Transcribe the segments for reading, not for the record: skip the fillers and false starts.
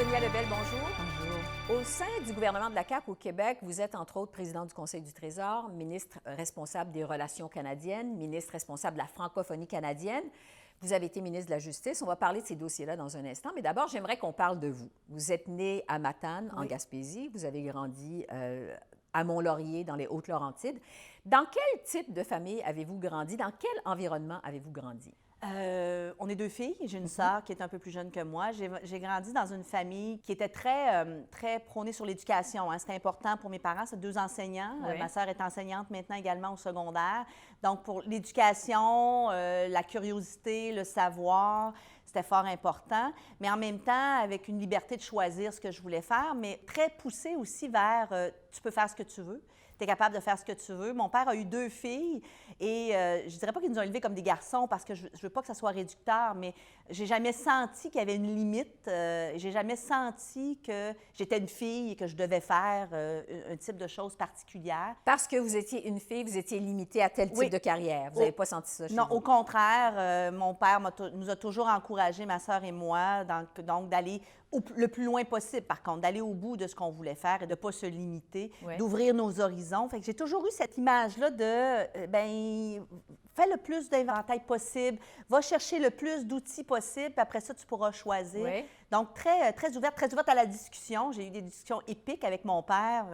Sonia Lebel, bonjour. Bonjour. Au sein du gouvernement de la CAQ au Québec, vous êtes entre autres président du Conseil du Trésor, ministre responsable des Relations canadiennes, ministre responsable de la francophonie canadienne. Vous avez été ministre de la Justice. On va parler de ces dossiers-là dans un instant, mais d'abord, j'aimerais qu'on parle de vous. Vous êtes né à Matane, en Gaspésie. Vous avez grandi à Mont-Laurier, dans les Hautes-Laurentides. Dans quel type de famille avez-vous grandi? Dans quel environnement avez-vous grandi? On est deux filles. J'ai une sœur qui est un peu plus jeune que moi. J'ai grandi dans une famille qui était très prônée sur l'éducation. Hein. C'était important pour mes parents. C'est deux enseignants. Oui. Ma sœur est enseignante maintenant également au secondaire. Donc, pour l'éducation, la curiosité, le savoir, c'était fort important. Mais en même temps, avec une liberté de choisir ce que je voulais faire, mais très poussée aussi vers tu peux faire ce que tu veux. Tu es capable de faire ce que tu veux. Mon père a eu deux filles et je dirais pas qu'ils nous ont élevés comme des garçons parce que je veux pas que ça soit réducteur, mais j'ai jamais senti qu'il y avait une limite. J'ai jamais senti que j'étais une fille et que je devais faire un type de choses particulières. Parce que vous étiez une fille, vous étiez limitée à tel type de carrière. Vous n'avez pas senti ça chez Non, vous? au contraire, mon père nous a toujours encouragés, ma sœur et moi, donc d'aller le plus loin possible, par contre, d'aller au bout de ce qu'on voulait faire et de ne pas se limiter, d'ouvrir nos horizons. Fait que j'ai toujours eu cette image-là de, fais le plus d'inventaire possible, va chercher le plus d'outils possible, puis après ça, tu pourras choisir. Oui. Donc, très ouverte à la discussion. J'ai eu des discussions épiques avec mon père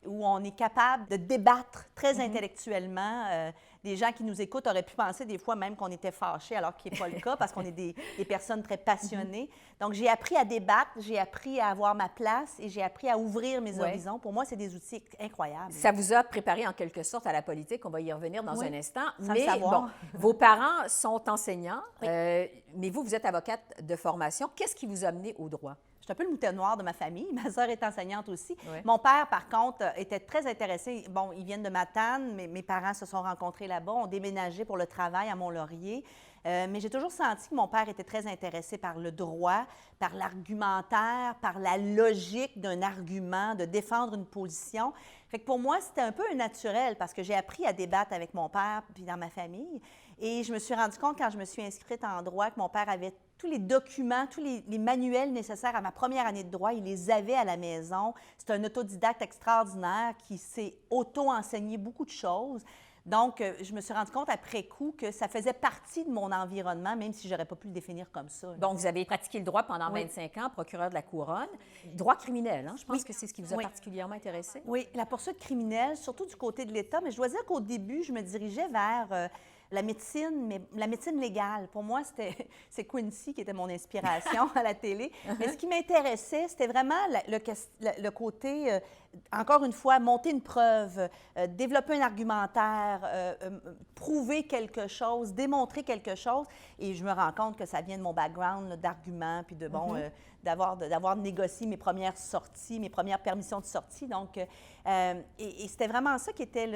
où on est capable de débattre très intellectuellement. Des gens qui nous écoutent auraient pu penser des fois même qu'on était fâchés, alors qu'il n'est pas le cas, parce qu'on est des personnes très passionnées. Donc, j'ai appris à débattre, j'ai appris à avoir ma place et j'ai appris à ouvrir mes horizons. Pour moi, c'est des outils incroyables. Ça vous a préparé en quelque sorte à la politique. On va y revenir dans un instant. Sans Mais le savoir. bon, vos parents sont enseignants, mais vous êtes avocate de formation. Qu'est-ce qui vous a mené au droit? Je suis un peu le mouton noir de ma famille. Ma sœur est enseignante aussi. Oui. Mon père, par contre, était très intéressé. Bon, ils viennent de Matane, mais mes parents se sont rencontrés là-bas, ont déménagé pour le travail à Mont-Laurier. Mais j'ai toujours senti que mon père était très intéressé par le droit, par l'argumentaire, par la logique d'un argument, de défendre une position. Fait que pour moi, c'était un peu un naturel parce que j'ai appris à débattre avec mon père puis dans ma famille. Et je me suis rendu compte quand je me suis inscrite en droit que mon père avait tous les documents, tous les manuels nécessaires à ma première année de droit, il les avait à la maison. C'est un autodidacte extraordinaire qui s'est auto-enseigné beaucoup de choses. Donc, je me suis rendu compte après coup que ça faisait partie de mon environnement, même si je n'aurais pas pu le définir comme ça. Donc, vous avez pratiqué le droit pendant 25 ans, procureur de la Couronne. Droit criminel, hein? Je pense que c'est ce qui vous a particulièrement intéressé. Oui, la poursuite criminelle, surtout du côté de l'État. Mais je dois dire qu'au début, je me dirigeais vers la médecine, mais la médecine légale. Pour moi, c'est Quincy qui était mon inspiration à la télé. Mais ce qui m'intéressait, c'était vraiment le côté, encore une fois, monter une preuve, développer un argumentaire, prouver quelque chose, démontrer quelque chose. Et je me rends compte que ça vient de mon background d'arguments, puis de, d'avoir négocié mes premières sorties, mes premières permissions de sortie. Donc, et c'était vraiment ça qui était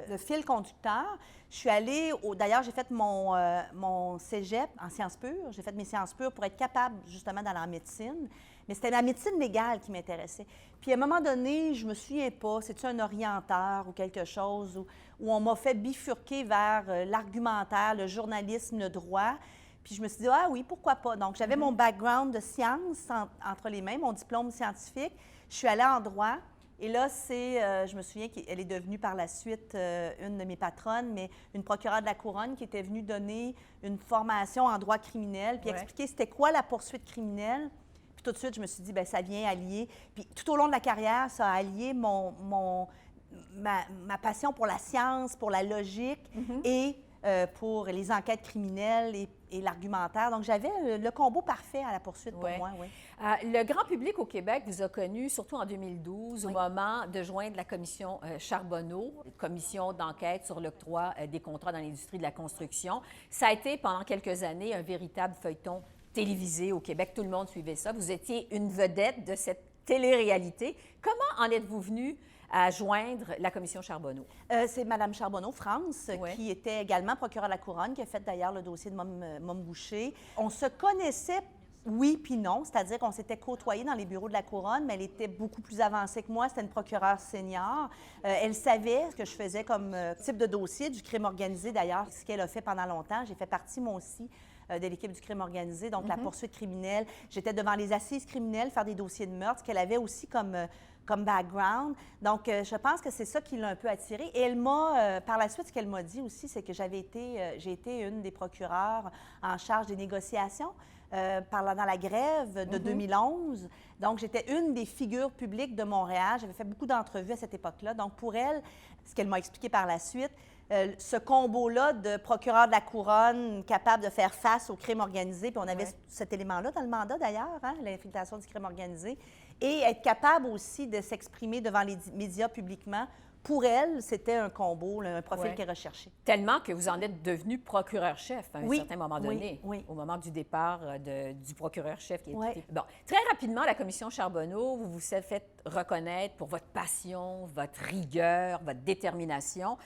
le fil conducteur. Je suis allée, d'ailleurs, j'ai fait mon cégep en sciences pures. J'ai fait mes sciences pures pour être capable, justement, d'aller en médecine. Mais c'était la médecine légale qui m'intéressait. Puis, à un moment donné, je me souviens pas, c'est-tu un orienteur ou quelque chose, où on m'a fait bifurquer vers l'argumentaire, le journalisme, le droit. Puis je me suis dit, ah oui, pourquoi pas? Donc, j'avais mon background de sciences entre les mains, mon diplôme scientifique. Je suis allée en droit. Et là, je me souviens qu'elle est devenue par la suite une de mes patronnes, mais une procureure de la Couronne qui était venue donner une formation en droit criminel, puis expliquer c'était quoi la poursuite criminelle. Puis tout de suite, je me suis dit, bien, ça vient allier. Puis tout au long de la carrière, ça a allié ma passion pour la science, pour la logique et pour les enquêtes criminelles et l'argumentaire. Donc, j'avais le combo parfait à la poursuite pour moi, oui. Le grand public au Québec vous a connu, surtout en 2012, au moment de joindre la commission Charbonneau, commission d'enquête sur l'octroi des contrats dans l'industrie de la construction. Ça a été, pendant quelques années, un véritable feuilleton télévisé au Québec. Tout le monde suivait ça. Vous étiez une vedette de cette télé-réalité. Comment en êtes-vous venue à joindre la commission Charbonneau? C'est Mme Charbonneau, France, qui était également procureure de la Couronne, qui a fait d'ailleurs le dossier de Mom Boucher. On se connaissait, oui puis non, c'est-à-dire qu'on s'était côtoyés dans les bureaux de la Couronne, mais elle était beaucoup plus avancée que moi. C'était une procureure senior. Elle savait ce que je faisais comme type de dossier, du crime organisé d'ailleurs, ce qu'elle a fait pendant longtemps. J'ai fait partie, moi aussi, de l'équipe du crime organisé, donc la poursuite criminelle. J'étais devant les assises criminelles, faire des dossiers de meurtre, qu'elle avait aussi comme background. Donc, je pense que c'est ça qui l'a un peu attirée. Et elle m'a, par la suite, ce qu'elle m'a dit aussi, c'est que j'ai été une des procureurs en charge des négociations dans la grève de 2011. Donc, j'étais une des figures publiques de Montréal. J'avais fait beaucoup d'entrevues à cette époque-là. Donc, pour elle, ce qu'elle m'a expliqué par la suite, ce combo-là de procureur de la couronne capable de faire face au crime organisé, puis on avait cet élément-là dans le mandat d'ailleurs, hein, l'infiltration du crime organisé, et être capable aussi de s'exprimer devant les médias publiquement, pour elle, c'était un combo, là, un profil qui est recherché. Tellement que vous en êtes devenu procureur-chef à un certain moment donné, au moment du départ du procureur-chef. Bon, très rapidement, la commission Charbonneau, vous vous êtes fait reconnaître pour votre passion, votre rigueur, votre détermination.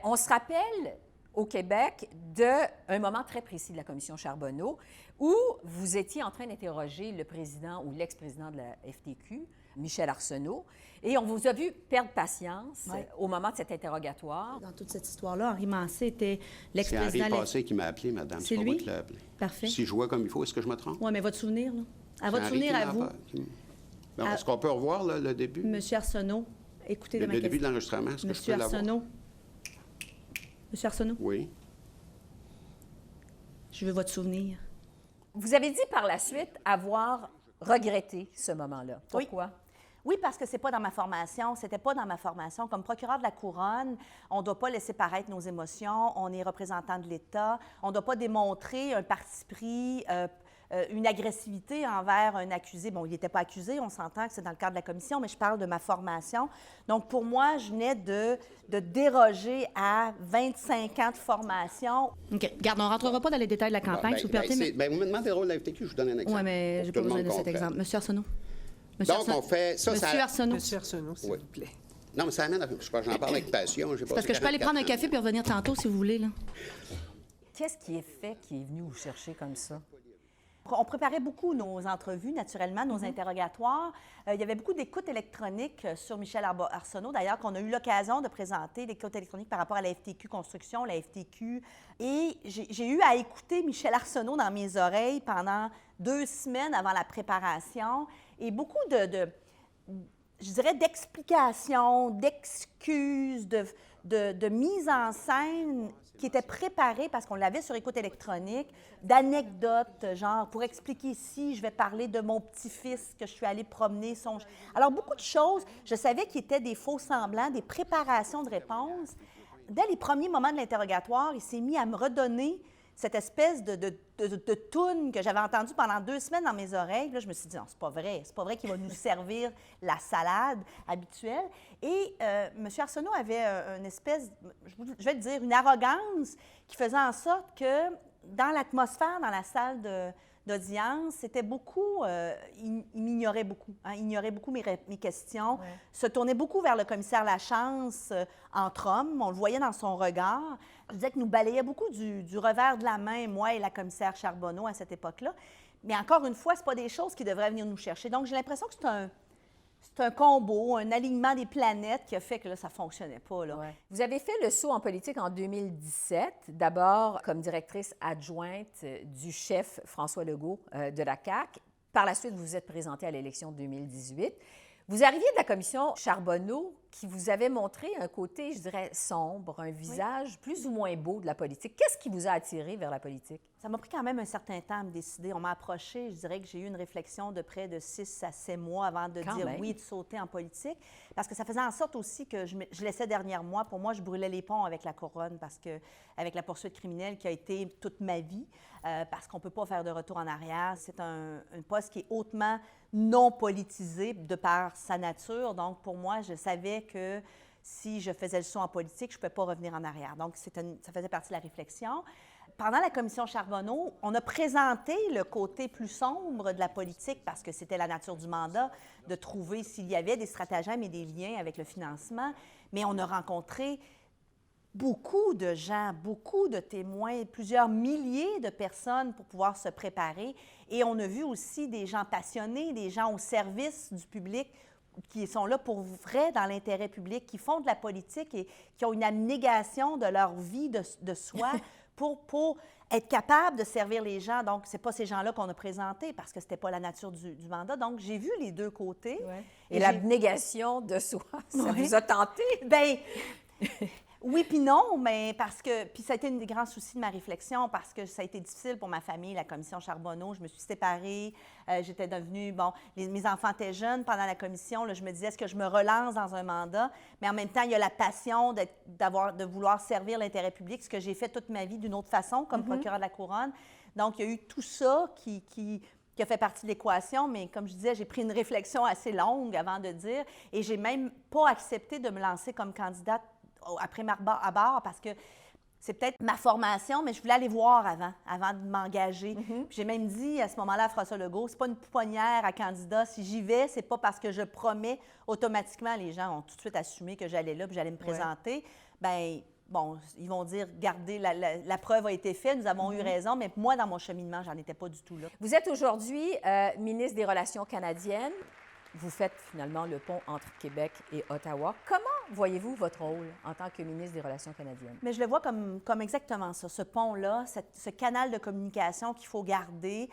On se rappelle au Québec d'un moment très précis de la commission Charbonneau où vous étiez en train d'interroger le président ou l'ex-président de la FTQ, Michel Arsenault, et on vous a vu perdre patience au moment de cet interrogatoire. Dans toute cette histoire-là, Henri Mancé était l'ex-président... C'est Henri Passé qui m'a appelé, madame. C'est pas lui? moi qui l'ai appelé. Parfait. Si je vois comme il faut, est-ce que je me trompe? Oui, mais votre souvenir, là? À votre Henri souvenir, qui à m'a vous, Bon, est-ce qu'on peut revoir là, le début? Monsieur Arsenault, écoutez Le début de l'enregistrement, est-ce que je peux l'avoir? Monsieur Arsenault? Oui. Je veux votre souvenir. Vous avez dit par la suite avoir regretté ce moment-là. Pourquoi? Oui, parce que c'est pas dans ma formation. C'était pas dans ma formation. Comme procureur de la Couronne, on ne doit pas laisser paraître nos émotions. On est représentant de l'État. On ne doit pas démontrer un parti pris, une agressivité envers un accusé. Bon, il n'était pas accusé, on s'entend que c'est dans le cadre de la commission, mais je parle de ma formation. Donc, pour moi, je venais de déroger à 25 ans de formation. OK. Garde, on ne rentrera pas dans les détails de la campagne, si vous permettez. Vous me demandez le rôle de la FTQ, je vous donne un exemple. Oui, mais je n'ai pas besoin de cet exemple. Monsieur Arsenault. Donc, on fait ça. Monsieur Arsenault. Monsieur Arsenault, s'il vous plaît. Non, mais ça amène à... J'en parle avec passion. Parce que je peux aller prendre un café puis revenir tantôt, si vous voulez, là. Qu'est-ce qui est venu vous chercher comme ça? On préparait beaucoup nos entrevues, naturellement, nos interrogatoires. Il y avait beaucoup d'écoutes électroniques sur Michel Arsenault, d'ailleurs, qu'on a eu l'occasion de présenter, l'écoute électronique par rapport à la FTQ Construction, la FTQ. Et j'ai eu à écouter Michel Arsenault dans mes oreilles pendant 2 semaines avant la préparation. Et beaucoup je dirais, d'explications, d'excuses, de mise en scène qui étaient préparées parce qu'on l'avait sur écoute électronique, d'anecdotes, genre, pour expliquer ici, je vais parler de mon petit-fils que je suis allée promener. Alors, beaucoup de choses, je savais qu'il étaient des faux semblants, des préparations de réponses. Dès les premiers moments de l'interrogatoire, il s'est mis à me redonner cette espèce de toune que j'avais entendue pendant 2 semaines dans mes oreilles. Là, je me suis dit, non, c'est pas vrai qu'il va nous servir la salade habituelle. Et M. Arsenault avait une espèce, je vais le dire, une arrogance qui faisait en sorte que dans l'atmosphère, dans la salle d'audience, c'était beaucoup, il m'ignorait beaucoup. Hein, il ignorait beaucoup mes questions, se tournait beaucoup vers le commissaire Lachance entre hommes. On le voyait dans son regard. Je disais que nous balayait beaucoup du revers de la main, moi et la commissaire Charbonneau à cette époque-là. Mais encore une fois, ce pas des choses qui devraient venir nous chercher. Donc, j'ai l'impression que c'est un combo, un alignement des planètes qui a fait que là, ça ne fonctionnait pas. Là. Vous avez fait le saut en politique en 2017, d'abord comme directrice adjointe du chef François Legault de la CAQ. Par la suite, vous vous êtes présentée à l'élection de 2018. Vous arriviez de la commission Charbonneau qui vous avait montré un côté, je dirais, sombre, un visage plus ou moins beau de la politique. Qu'est-ce qui vous a attiré vers la politique? Ça m'a pris quand même un certain temps à me décider. On m'a approché, je dirais que j'ai eu une réflexion de près de 6 à 7 mois avant de dire oui, de sauter en politique. Parce que ça faisait en sorte aussi que je laissais derrière moi. Pour moi, je brûlais les ponts avec la couronne parce que, avec la poursuite criminelle qui a été toute ma vie, parce qu'on ne peut pas faire de retour en arrière. C'est un poste qui est hautement non politisé de par sa nature. Donc, pour moi, je savais que si je faisais le saut en politique, je ne pouvais pas revenir en arrière. Donc, ça faisait partie de la réflexion. Pendant la commission Charbonneau, on a présenté le côté plus sombre de la politique parce que c'était la nature du mandat de trouver s'il y avait des stratagèmes et des liens avec le financement. Mais on a rencontré beaucoup de gens, beaucoup de témoins, plusieurs milliers de personnes pour pouvoir se préparer. Et on a vu aussi des gens passionnés, des gens au service du public qui sont là pour vrai dans l'intérêt public, qui font de la politique et qui ont une abnégation de leur vie de soi pour être capable de servir les gens. Donc, ce n'est pas ces gens-là qu'on a présentés parce que ce n'était pas la nature du mandat. Donc, j'ai vu les deux côtés. Ouais. Et l'abnégation de soi, ça vous a tenté? Bien, oui puis non, mais parce que... Puis ça a été un des grands soucis de ma réflexion parce que ça a été difficile pour ma famille, la commission Charbonneau. Je me suis séparée, j'étais devenue... Bon, mes enfants étaient jeunes pendant la commission. Là, je me disais, est-ce que je me relance dans un mandat? Mais en même temps, il y a la passion de vouloir servir l'intérêt public, ce que j'ai fait toute ma vie d'une autre façon, comme procureur de la Couronne. Donc, il y a eu tout ça qui a fait partie de l'équation, mais comme je disais, j'ai pris une réflexion assez longue avant de dire, et j'ai même pas accepté de me lancer comme candidate après à barre parce que c'est peut-être ma formation, mais je voulais aller voir avant de m'engager. Puis j'ai même dit à ce moment-là à François Legault, c'est pas une pouponnière à candidat. Si j'y vais, c'est pas parce que je promets automatiquement. Les gens ont tout de suite assumé que j'allais là puis j'allais me présenter. Bien, bon, ils vont dire, regardez, la preuve a été faite, nous avons eu raison, mais moi, dans mon cheminement, j'en étais pas du tout là. Vous êtes aujourd'hui ministre des Relations canadiennes. Vous faites finalement le pont entre Québec et Ottawa. Comment voyez-vous votre rôle en tant que ministre des Relations canadiennes? Mais je le vois comme exactement ça, ce pont-là, ce canal de communication qu'il faut garder.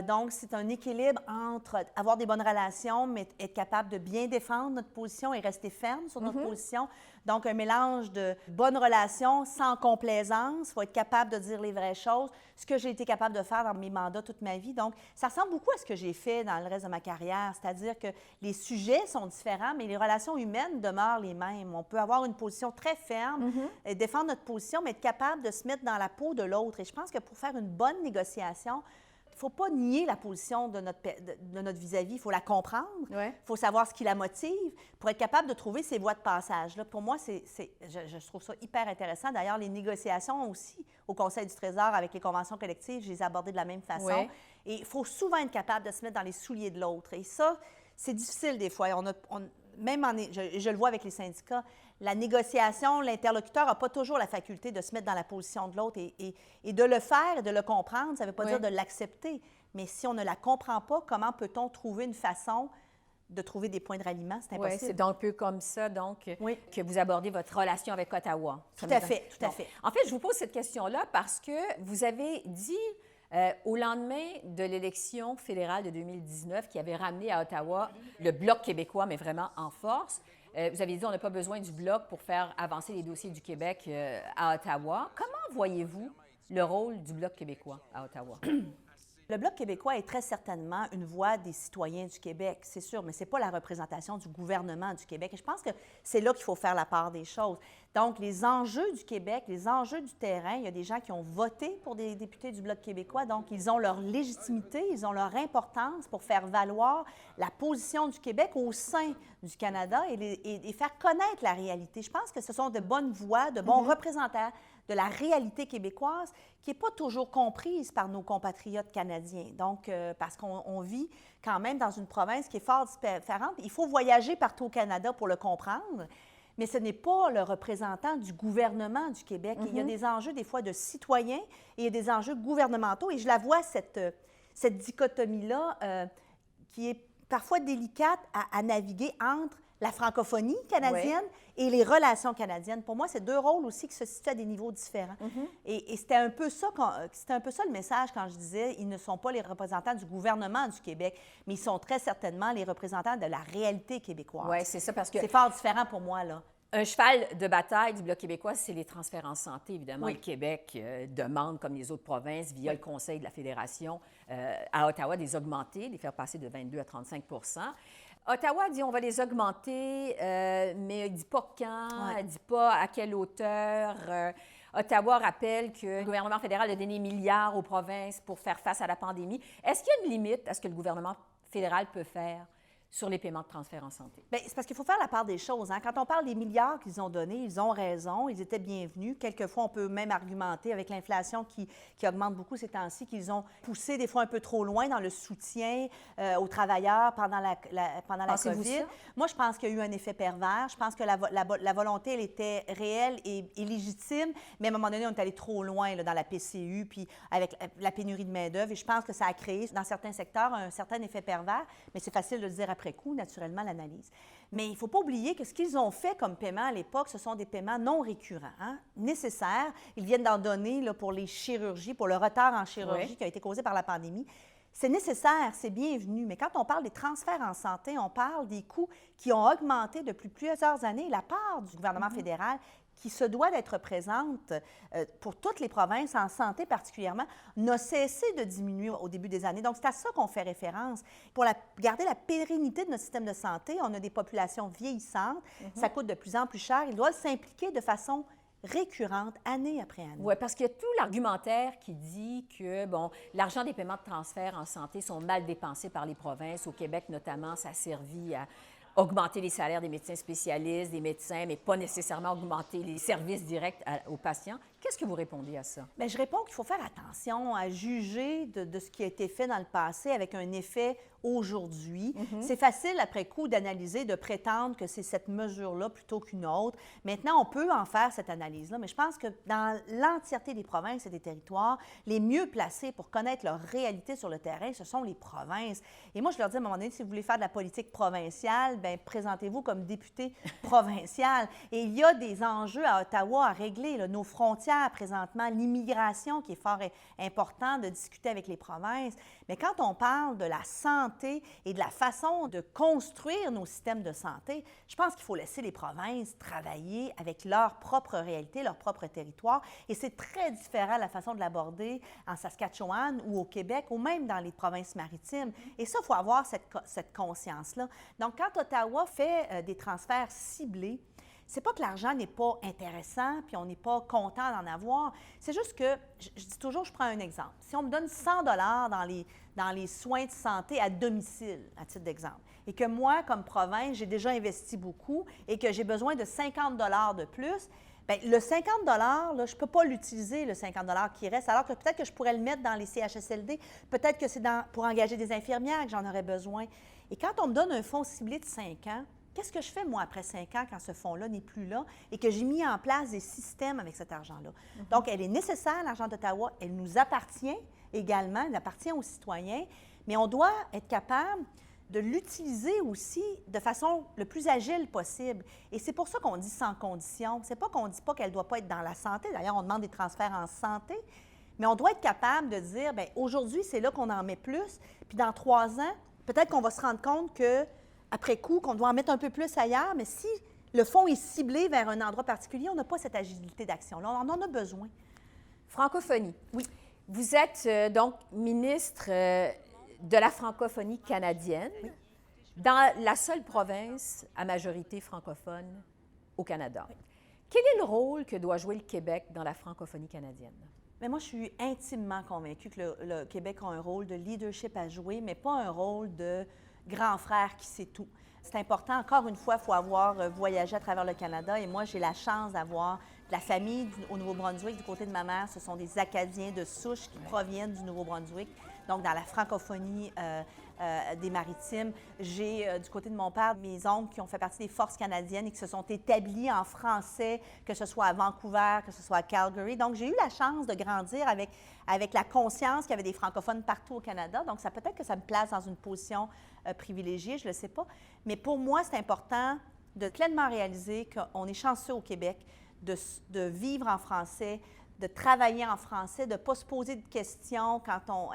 Donc, c'est un équilibre entre avoir des bonnes relations, mais être capable de bien défendre notre position et rester ferme sur notre position. Donc, un mélange de bonnes relations sans complaisance. Il faut être capable de dire les vraies choses, ce que j'ai été capable de faire dans mes mandats toute ma vie. Donc, ça ressemble beaucoup à ce que j'ai fait dans le reste de ma carrière, c'est-à-dire que les sujets sont différents, mais les relations humaines demeurent les mêmes. On peut avoir une position très ferme et défendre notre position, mais être capable de se mettre dans la peau de l'autre. Et je pense que pour faire une bonne négociation, il ne faut pas nier la position de notre vis-à-vis, il faut la comprendre, il faut savoir ce qui la motive pour être capable de trouver ces voies de passage. Là, pour moi, je trouve ça hyper intéressant. D'ailleurs, les négociations aussi au Conseil du Trésor avec les conventions collectives, je les ai abordées de la même façon. Ouais. Et il faut souvent être capable de se mettre dans les souliers de l'autre. Et ça, c'est difficile des fois. Je le vois avec les syndicats, la négociation, l'interlocuteur n'a pas toujours la faculté de se mettre dans la position de l'autre et de le faire et de le comprendre, ça ne veut pas dire de l'accepter. Mais si on ne la comprend pas, comment peut-on trouver une façon de trouver des points de ralliement? C'est impossible. Oui, c'est donc un peu comme ça que vous abordez votre relation avec Ottawa. Tout à fait. En fait, je vous pose cette question-là parce que vous avez dit au lendemain de l'élection fédérale de 2019 qui avait ramené à Ottawa le Bloc québécois, mais vraiment en force, vous avez dit on n'a pas besoin du Bloc pour faire avancer les dossiers du Québec à Ottawa. Comment voyez-vous le rôle du Bloc québécois à Ottawa? Le Bloc québécois est très certainement une voix des citoyens du Québec, c'est sûr, mais ce n'est pas la représentation du gouvernement du Québec. Et je pense que c'est là qu'il faut faire la part des choses. Donc, les enjeux du Québec, les enjeux du terrain, il y a des gens qui ont voté pour des députés du Bloc québécois, donc ils ont leur légitimité, ils ont leur importance pour faire valoir la position du Québec au sein du Canada et faire connaître la réalité. Je pense que ce sont de bonnes voix, de bons représentants de la réalité québécoise qui n'est pas toujours comprise par nos compatriotes canadiens. Donc, parce qu'on vit quand même dans une province qui est fort différente. Il faut voyager partout au Canada pour le comprendre, mais ce n'est pas le représentant du gouvernement du Québec. Il y a des enjeux, des fois, de citoyens et il y a des enjeux gouvernementaux. Et je la vois, cette dichotomie-là, qui est parfois délicate à naviguer entre la francophonie canadienne et les relations canadiennes. Pour moi, c'est deux rôles aussi qui se situent à des niveaux différents. Et c'était un peu ça le message quand je disais ils ne sont pas les représentants du gouvernement du Québec, mais ils sont très certainement les représentants de la réalité québécoise. Oui, c'est ça, parce que... C'est fort différent pour moi, là. Un cheval de bataille du Bloc québécois, c'est les transferts en santé, évidemment. Le Québec demande, comme les autres provinces, via le Conseil de la Fédération, à Ottawa, de les augmenter, de les faire passer de 22 à 35 Ottawa dit on va les augmenter, mais elle ne dit pas quand, elle ne dit pas à quelle hauteur. Ottawa rappelle que le gouvernement fédéral a donné milliards aux provinces pour faire face à la pandémie. Est-ce qu'il y a une limite à ce que le gouvernement fédéral peut faire sur les paiements de transfert en santé? Bien, c'est parce qu'il faut faire la part des choses. Hein? Quand on parle des milliards qu'ils ont donnés, ils ont raison, ils étaient bienvenus. Quelquefois, on peut même argumenter avec l'inflation qui augmente beaucoup ces temps-ci, qu'ils ont poussé des fois un peu trop loin dans le soutien aux travailleurs pendant la COVID. Moi, je pense qu'il y a eu un effet pervers. Je pense que la volonté, elle était réelle et légitime, mais à un moment donné, on est allé trop loin là, dans la PCU, puis avec la pénurie de main-d'œuvre. Et je pense que ça a créé, dans certains secteurs, un certain effet pervers, mais c'est facile de le dire après après coup, naturellement, l'analyse. Mais il ne faut pas oublier que ce qu'ils ont fait comme paiement à l'époque, ce sont des paiements non récurrents, nécessaires. Ils viennent d'en donner là, pour les chirurgies, pour le retard en chirurgie qui a été causé par la pandémie. C'est nécessaire, c'est bienvenu, mais quand on parle des transferts en santé, on parle des coûts qui ont augmenté depuis plusieurs années. La part du gouvernement fédéral qui se doit d'être présente pour toutes les provinces, en santé particulièrement, n'a cessé de diminuer au début des années. Donc, c'est à ça qu'on fait référence. Pour garder la pérennité de notre système de santé, on a des populations vieillissantes, ça coûte de plus en plus cher. Ils doivent s'impliquer de façon récurrente, année après année. Oui, parce qu'il y a tout l'argumentaire qui dit que, bon, l'argent des paiements de transfert en santé sont mal dépensés par les provinces. Au Québec, notamment, ça a servi à augmenter les salaires des médecins spécialistes, des médecins, mais pas nécessairement augmenter les services directs aux patients. Qu'est-ce que vous répondez à ça? Bien, je réponds qu'il faut faire attention à juger de ce qui a été fait dans le passé avec un effet aujourd'hui. C'est facile, après coup, d'analyser, de prétendre que c'est cette mesure-là plutôt qu'une autre. Maintenant, on peut en faire cette analyse-là, mais je pense que dans l'entièreté des provinces et des territoires, les mieux placés pour connaître leur réalité sur le terrain, ce sont les provinces. Et moi, je leur dis à un moment donné, si vous voulez faire de la politique provinciale, bien, présentez-vous comme député provincial. Et il y a des enjeux à Ottawa à régler, là, nos frontières présentement, l'immigration qui est fort important de discuter avec les provinces. Mais quand on parle de la santé et de la façon de construire nos systèmes de santé, je pense qu'il faut laisser les provinces travailler avec leur propre réalité, leur propre territoire. Et c'est très différent la façon de l'aborder en Saskatchewan ou au Québec ou même dans les provinces maritimes. Et ça, il faut avoir cette conscience-là. Donc, quand Ottawa fait des transferts ciblés, c'est pas que l'argent n'est pas intéressant puis on n'est pas content d'en avoir. C'est juste que, je dis toujours, je prends un exemple. Si on me donne 100 $ dans les soins de santé à domicile, à titre d'exemple, et que moi, comme province, j'ai déjà investi beaucoup et que j'ai besoin de 50 $ de plus, bien, le 50 $, là, je ne peux pas l'utiliser, le 50 $ qui reste, alors que peut-être que je pourrais le mettre dans les CHSLD, peut-être que c'est pour engager des infirmières que j'en aurais besoin. Et quand on me donne un fonds ciblé de 5 ans, qu'est-ce que je fais, moi, après 5 ans, quand ce fonds-là n'est plus là et que j'ai mis en place des systèmes avec cet argent-là? Donc, elle est nécessaire, l'argent d'Ottawa. Elle nous appartient également, elle appartient aux citoyens, mais on doit être capable de l'utiliser aussi de façon le plus agile possible. Et c'est pour ça qu'on dit sans condition. C'est pas qu'on ne dit pas qu'elle ne doit pas être dans la santé. D'ailleurs, on demande des transferts en santé, mais on doit être capable de dire, bien, aujourd'hui, c'est là qu'on en met plus, puis dans 3 ans, peut-être qu'on va se rendre compte que après coup, qu'on doit en mettre un peu plus ailleurs, mais si le fonds est ciblé vers un endroit particulier, on n'a pas cette agilité d'action-là. On en a besoin. Francophonie. Oui. Vous êtes donc ministre de la francophonie canadienne dans la seule province à majorité francophone au Canada. Oui. Quel est le rôle que doit jouer le Québec dans la francophonie canadienne? Mais moi, je suis intimement convaincue que le Québec a un rôle de leadership à jouer, mais pas un rôle de grand frère qui sait tout. C'est important, encore une fois, il faut avoir voyagé à travers le Canada et moi, j'ai la chance d'avoir de la famille au Nouveau-Brunswick. Du côté de ma mère, ce sont des Acadiens de souche qui proviennent du Nouveau-Brunswick, donc dans la francophonie des Maritimes. J'ai, du côté de mon père, mes oncles qui ont fait partie des forces canadiennes et qui se sont établis en français, que ce soit à Vancouver, que ce soit à Calgary. Donc, j'ai eu la chance de grandir avec la conscience qu'il y avait des francophones partout au Canada. Donc, ça peut-être que ça me place dans une position privilégiée, je ne le sais pas. Mais pour moi, c'est important de pleinement réaliser qu'on est chanceux au Québec de vivre en français, de travailler en français, de ne pas se poser de questions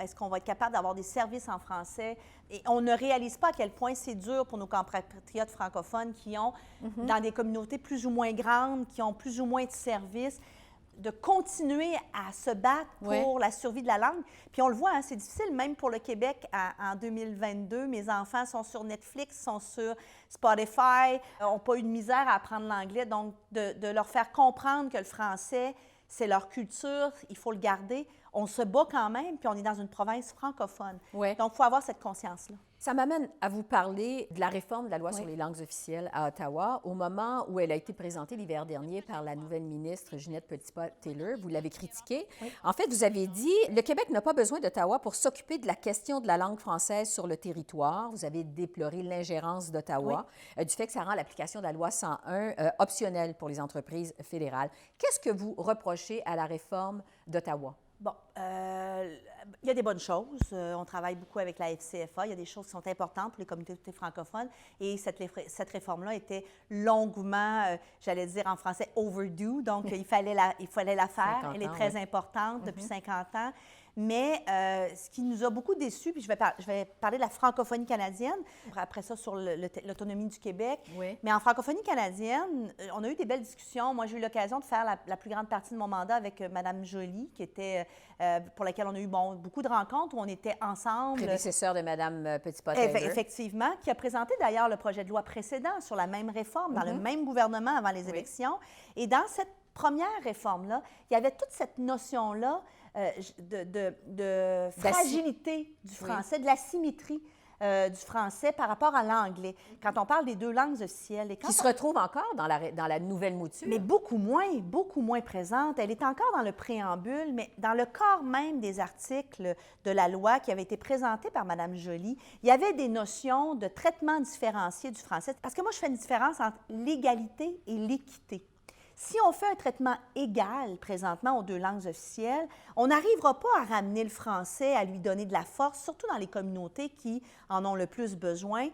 est-ce qu'on va être capable d'avoir des services en français. Et on ne réalise pas à quel point c'est dur pour nos compatriotes francophones qui ont, dans des communautés plus ou moins grandes, qui ont plus ou moins de services, de continuer à se battre pour la survie de la langue. Puis on le voit, c'est difficile, même pour le Québec en 2022. Mes enfants sont sur Netflix, sont sur Spotify, n'ont pas eu de misère à apprendre l'anglais. Donc, de leur faire comprendre que le français, c'est leur culture, il faut le garder. On se bat quand même, puis on est dans une province francophone. Ouais. Donc, il faut avoir cette conscience-là. Ça m'amène à vous parler de la réforme de la loi sur les langues officielles à Ottawa. Au moment où elle a été présentée l'hiver dernier par la nouvelle ministre Ginette Petitpas-Taylor, vous l'avez critiquée. Oui. En fait, vous avez dit « Le Québec n'a pas besoin d'Ottawa pour s'occuper de la question de la langue française sur le territoire. » Vous avez déploré l'ingérence d'Ottawa, du fait que ça rend l'application de la loi 101 optionnelle pour les entreprises fédérales. Qu'est-ce que vous reprochez à la réforme d'Ottawa? Bon, il y a des bonnes choses. On travaille beaucoup avec la FCFA. Il y a des choses qui sont importantes pour les communautés francophones. Et cette réforme-là était longuement, j'allais dire en français, overdue. Donc, il fallait la faire. Elle est très importante depuis 50 ans. Mais ce qui nous a beaucoup déçus, puis je vais parler de la francophonie canadienne, après ça sur l'autonomie du Québec. Oui. Mais en francophonie canadienne, on a eu des belles discussions. Moi, j'ai eu l'occasion de faire la plus grande partie de mon mandat avec Mme Joly, qui était, pour laquelle on a eu beaucoup de rencontres où on était ensemble. Prédécesseur de Mme Petitpas-Taylor. Effectivement, qui a présenté d'ailleurs le projet de loi précédent sur la même réforme, dans le même gouvernement avant les élections. Et dans cette première réforme-là, il y avait toute cette notion-là de fragilité du français, de l'asymétrie du français par rapport à l'anglais. Quand on parle des deux langues officielles... Qui se retrouve encore dans la nouvelle mouture. Mais beaucoup moins présente. Elle est encore dans le préambule, mais dans le corps même des articles de la loi qui avait été présentés par Mme Joly, il y avait des notions de traitement différencié du français. Parce que moi, je fais une différence entre l'égalité et l'équité. Si on fait un traitement égal présentement aux deux langues officielles, on n'arrivera pas à ramener le français, à lui donner de la force, surtout dans les communautés qui en ont le plus besoin.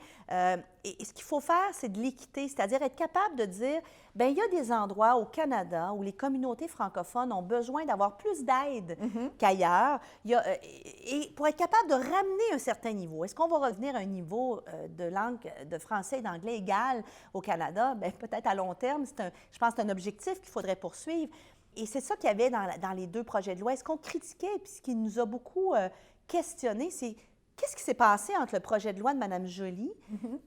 Et ce qu'il faut faire, c'est de l'équité, c'est-à-dire être capable de dire, bien, il y a des endroits au Canada où les communautés francophones ont besoin d'avoir plus d'aide qu'ailleurs. Et pour être capable de ramener un certain niveau, est-ce qu'on va revenir à un niveau de langue, de français et d'anglais égal au Canada? Bien, peut-être à long terme, je pense que c'est un objectif qu'il faudrait poursuivre. Et c'est ça qu'il y avait dans les deux projets de loi. Ce qu'on critiquait, puis ce qui nous a beaucoup questionné, c'est qu'est-ce qui s'est passé entre le projet de loi de Mme Joly,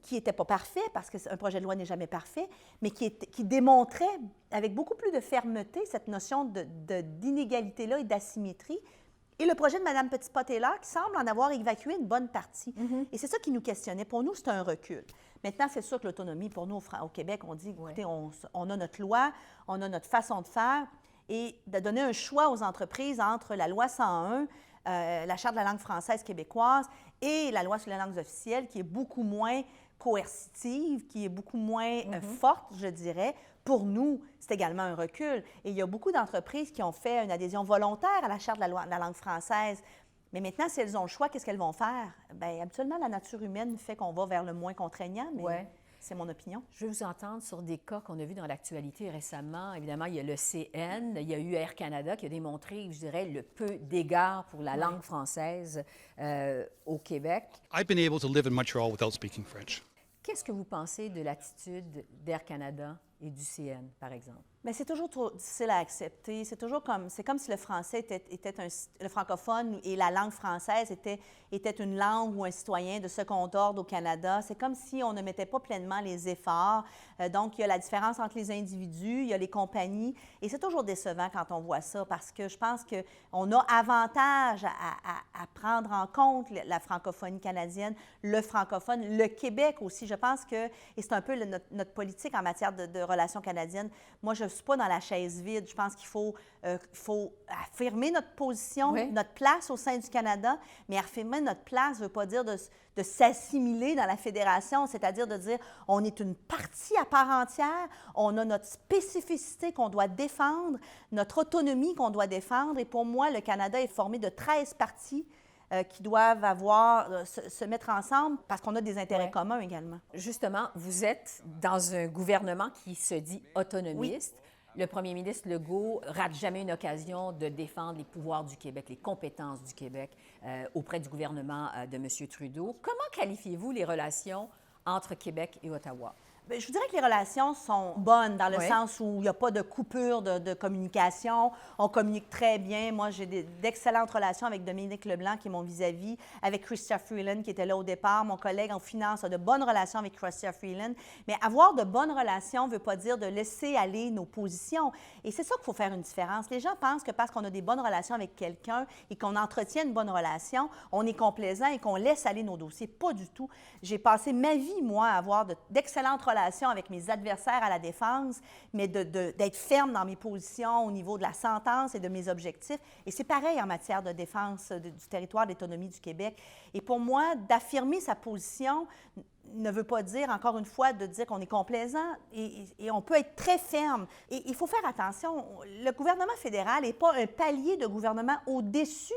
qui n'était pas parfait, parce qu'un projet de loi n'est jamais parfait, mais qui démontrait avec beaucoup plus de fermeté cette notion d'inégalité-là et d'asymétrie, et le projet de Mme Petitpas-Taylor, qui semble en avoir évacué une bonne partie. Et c'est ça qui nous questionnait. Pour nous, c'est un recul. Maintenant, c'est sûr que l'autonomie, pour nous, au Québec, on dit, écoutez, on a notre loi, on a notre façon de faire, et de donner un choix aux entreprises entre la loi 101, la Charte de la langue française québécoise et la loi sur les langues officielles, qui est beaucoup moins coercitive, qui est beaucoup moins forte, je dirais. Pour nous, c'est également un recul. Et il y a beaucoup d'entreprises qui ont fait une adhésion volontaire à la Charte de la langue française. Mais maintenant, si elles ont le choix, qu'est-ce qu'elles vont faire? Bien, habituellement, la nature humaine fait qu'on va vers le moins contraignant, mais c'est mon opinion. Je veux vous entendre sur des cas qu'on a vus dans l'actualité récemment. Évidemment, il y a le CN, il y a eu Air Canada qui a démontré, je dirais, le peu d'égard pour la langue française au Québec. I've been able to live in Montreal without speaking French. Qu'est-ce que vous pensez de l'attitude d'Air Canada et du CN, par exemple? Mais c'est toujours trop difficile à accepter. C'est comme si le français le francophone et la langue française était une langue ou un citoyen de second ordre au Canada. C'est comme si on ne mettait pas pleinement les efforts. Donc, il y a la différence entre les individus, il y a les compagnies. Et c'est toujours décevant quand on voit ça parce que je pense qu'on a avantage à prendre en compte la francophonie canadienne, le francophone, le Québec aussi. Je pense que, et c'est un peu notre politique en matière de relations canadiennes, moi, je ne suis pas dans la chaise vide. Je pense qu'il faut affirmer notre position, notre place au sein du Canada, mais affirmer notre place ne veut pas dire de s'assimiler dans la fédération, c'est-à-dire de dire on est une partie à part entière, on a notre spécificité qu'on doit défendre, notre autonomie qu'on doit défendre. Et pour moi, le Canada est formé de 13 parties qui doivent se mettre ensemble parce qu'on a des intérêts communs également. Justement, vous êtes dans un gouvernement qui se dit autonomiste. Le premier ministre Legault rate jamais une occasion de défendre les pouvoirs du Québec, les compétences du Québec auprès du gouvernement de M. Trudeau. Comment qualifiez-vous les relations entre Québec et Ottawa? Bien, je vous dirais que les relations sont bonnes dans le sens où il n'y a pas de coupure de communication. On communique très bien. Moi, j'ai d'excellentes relations avec Dominique Leblanc, qui est mon vis-à-vis, avec Chrystia Freeland, qui était là au départ. Mon collègue en finance a de bonnes relations avec Chrystia Freeland. Mais avoir de bonnes relations ne veut pas dire de laisser aller nos positions. Et c'est ça qu'il faut faire une différence. Les gens pensent que parce qu'on a des bonnes relations avec quelqu'un et qu'on entretient une bonne relation, on est complaisant et qu'on laisse aller nos dossiers. Pas du tout. J'ai passé ma vie, moi, à avoir d'excellentes relations relation avec mes adversaires à la défense, mais d'être ferme dans mes positions au niveau de la sentence et de mes objectifs. Et c'est pareil en matière de défense du territoire d'autonomie du Québec. Et pour moi, d'affirmer sa position ne veut pas dire, encore une fois, de dire qu'on est complaisant et on peut être très ferme. Et il faut faire attention, le gouvernement fédéral n'est pas un palier de gouvernement au-dessus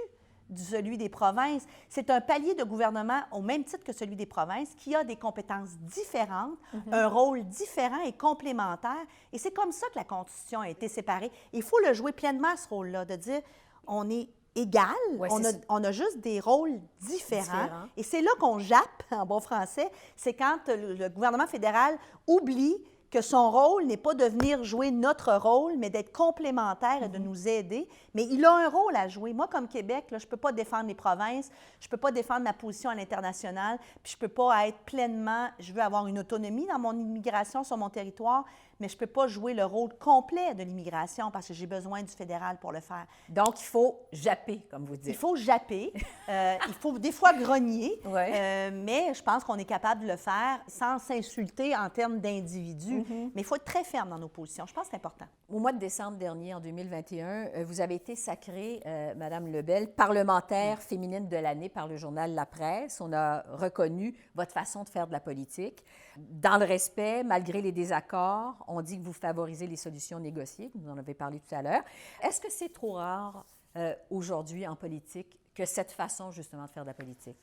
de celui des provinces. C'est un palier de gouvernement au même titre que celui des provinces qui a des compétences différentes, un rôle différent et complémentaire. Et c'est comme ça que la Constitution a été séparée. Il faut le jouer pleinement, ce rôle-là, de dire on est égal, Ouais, on a juste des rôles différents. Et c'est là qu'on jappe, en bon français, c'est quand le gouvernement fédéral oublie que son rôle n'est pas de venir jouer notre rôle, mais d'être complémentaire et de nous aider. Mais il a un rôle à jouer. Moi, comme Québec, là, je ne peux pas défendre les provinces, je ne peux pas défendre ma position à l'international, puis je ne peux pas être pleinement... Je veux avoir une autonomie dans mon immigration sur mon territoire, mais je ne peux pas jouer le rôle complet de l'immigration parce que j'ai besoin du fédéral pour le faire. Donc, il faut japper, comme vous dites. Il faut japper, il faut des fois grogner, Ouais. mais je pense qu'on est capable de le faire sans s'insulter en termes d'individus. Mais il faut être très ferme dans nos positions. Je pense que c'est important. Au mois de décembre dernier, en 2021, vous avez été sacrée, Madame Lebel, parlementaire féminine de l'année par le journal La Presse. On a reconnu votre façon de faire de la politique. Dans le respect, malgré les désaccords, on dit que vous favorisez les solutions négociées, vous en avez parlé tout à l'heure. Est-ce que c'est trop rare aujourd'hui en politique que cette façon justement de faire de la politique?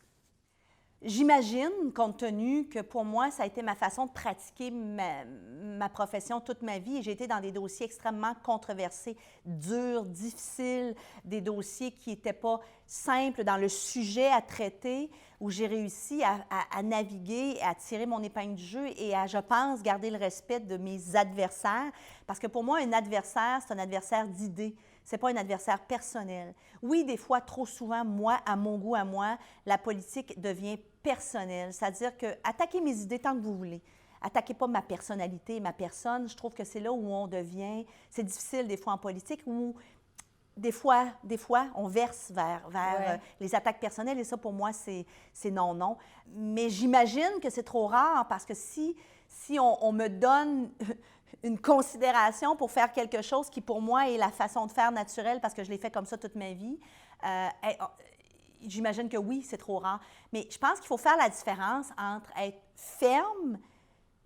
J'imagine, compte tenu que pour moi, ça a été ma façon de pratiquer ma profession toute ma vie. Et j'ai été dans des dossiers extrêmement controversés, durs, difficiles, des dossiers qui n'étaient pas simples dans le sujet à traiter, où j'ai réussi à naviguer, à tirer mon épingle du jeu et à, je pense, garder le respect de mes adversaires. Parce que pour moi, un adversaire, c'est un adversaire d'idées. Ce n'est pas un adversaire personnel. Oui, des fois, trop souvent, moi, à mon goût, à moi, la politique devient personnelle. C'est-à-dire que attaquez mes idées tant que vous voulez. Attaquez pas ma personnalité, ma personne. Je trouve que c'est là où on devient... C'est difficile des fois en politique, où des fois on verse vers les attaques personnelles. Et ça, pour moi, c'est non. Mais j'imagine que c'est trop rare parce que si on me donne... une considération pour faire quelque chose qui, pour moi, est la façon de faire naturelle parce que je l'ai fait comme ça toute ma vie. J'imagine que oui, c'est trop rare. Mais je pense qu'il faut faire la différence entre être ferme,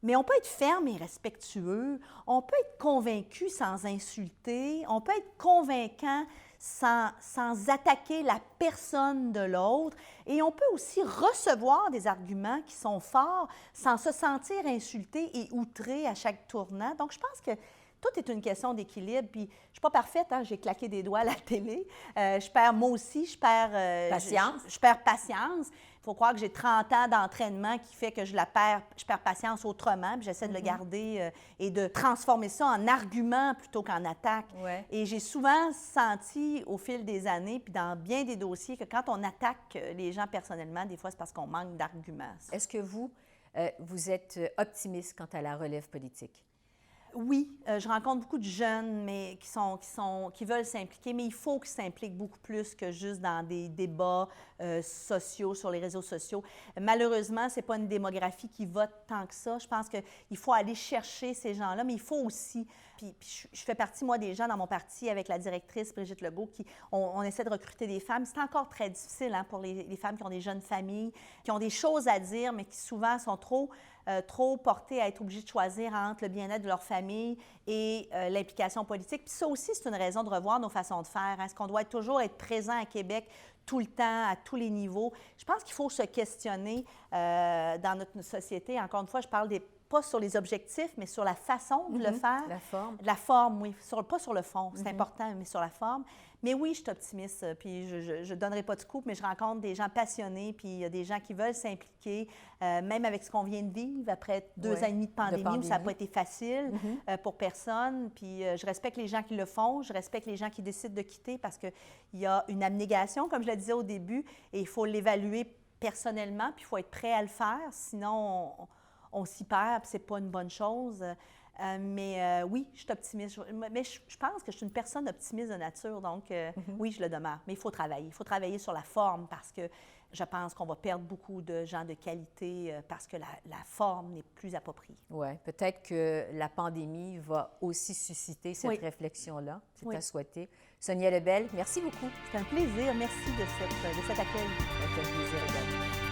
mais on peut être ferme et respectueux. On peut être convaincu sans insulter. On peut être convaincant sans attaquer la personne de l'autre. Et on peut aussi recevoir des arguments qui sont forts sans se sentir insulté et outré à chaque tournant. Donc, je pense que tout est une question d'équilibre. Puis, je ne suis pas parfaite, hein? J'ai claqué des doigts à la télé. Moi aussi, je perds... Patience. Je perds patience. Il faut croire que j'ai 30 ans d'entraînement qui fait que je perds patience autrement, puis j'essaie de le garder et de transformer ça en argument plutôt qu'en attaque. Ouais. Et j'ai souvent senti au fil des années, puis dans bien des dossiers, que quand on attaque les gens personnellement, des fois, c'est parce qu'on manque d'arguments. Est-ce que vous êtes optimiste quant à la relève politique? Oui, je rencontre beaucoup de jeunes mais qui veulent s'impliquer, mais il faut qu'ils s'impliquent beaucoup plus que juste dans des débats sociaux, sur les réseaux sociaux. Malheureusement, ce n'est pas une démographie qui vote tant que ça. Je pense qu'il faut aller chercher ces gens-là, mais il faut aussi... Puis je fais partie, moi, des gens dans mon parti avec la directrice Brigitte Legault, on essaie de recruter des femmes. C'est encore très difficile pour les femmes qui ont des jeunes familles, qui ont des choses à dire, mais qui souvent sont trop portées à être obligées de choisir entre le bien-être de leur famille et l'implication politique. Puis ça aussi, c'est une raison de revoir nos façons de faire. Est-ce qu'on doit toujours être présent à Québec tout le temps, à tous les niveaux? Je pense qu'il faut se questionner dans notre société. Encore une fois, je parle pas sur les objectifs, mais sur la façon de le faire. La forme. La forme, oui. Pas sur le fond, c'est important, mais sur la forme. Mais oui, je suis optimiste, puis je ne donnerai pas de scoop, mais je rencontre des gens passionnés, puis il y a des gens qui veulent s'impliquer, même avec ce qu'on vient de vivre après 2 ans et demi de pandémie, où ça n'a pas été facile pour personne. Puis je respecte les gens qui le font, je respecte les gens qui décident de quitter parce qu'il y a une abnégation, comme je le disais au début, et il faut l'évaluer personnellement, puis il faut être prêt à le faire, sinon on s'y perd, puis c'est pas une bonne chose. Oui, je suis optimiste. Mais je pense que je suis une personne optimiste de nature, donc oui, je le demeure. Mais il faut travailler. Il faut travailler sur la forme parce que je pense qu'on va perdre beaucoup de gens de qualité parce que la forme n'est plus appropriée. Oui, peut-être que la pandémie va aussi susciter cette réflexion-là. C'est à souhaiter. Sonia Lebel, merci beaucoup. C'est un plaisir. Merci de cet accueil. Ça fait plaisir également.